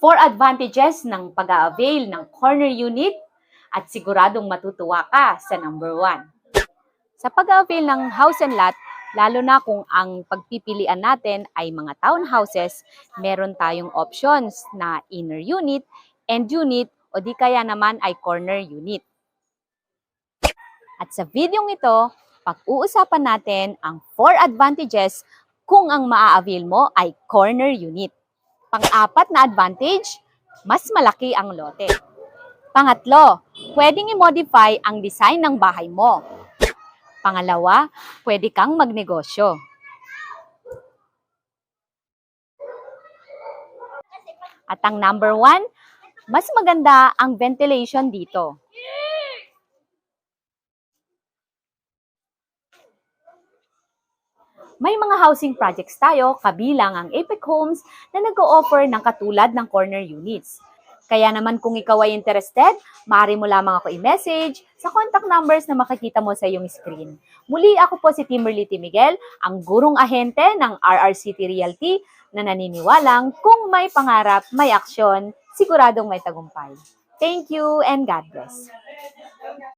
4 advantages ng pag-a-avail ng corner unit at siguradong matutuwa ka sa number 1. Sa pag-a-avail ng house and lot, lalo na kung ang pagpipilian natin ay mga townhouses, meron tayong options na inner unit, end unit, o di kaya naman ay corner unit. At sa videong ito, pag-uusapan natin ang 4 advantages kung ang maa-avail mo ay corner unit. Pang-apat na advantage, mas malaki ang lote. Pangatlo, pwedeng i-modify ang design ng bahay mo. Pangalawa, pwede kang magnegosyo. At ang number 1, mas maganda ang ventilation dito. May mga housing projects tayo, kabilang ang Apex Homes na nag-o-offer ng katulad ng corner units. Kaya naman kung ikaw ay interested, maaari mo lamang ako i-message sa contact numbers na makikita mo sa iyong screen. Muli ako po si Timberly T. Miguel, ang gurong ahente ng RRCT Realty na naniniwalang kung may pangarap, may aksyon, siguradong may tagumpay. Thank you and God bless.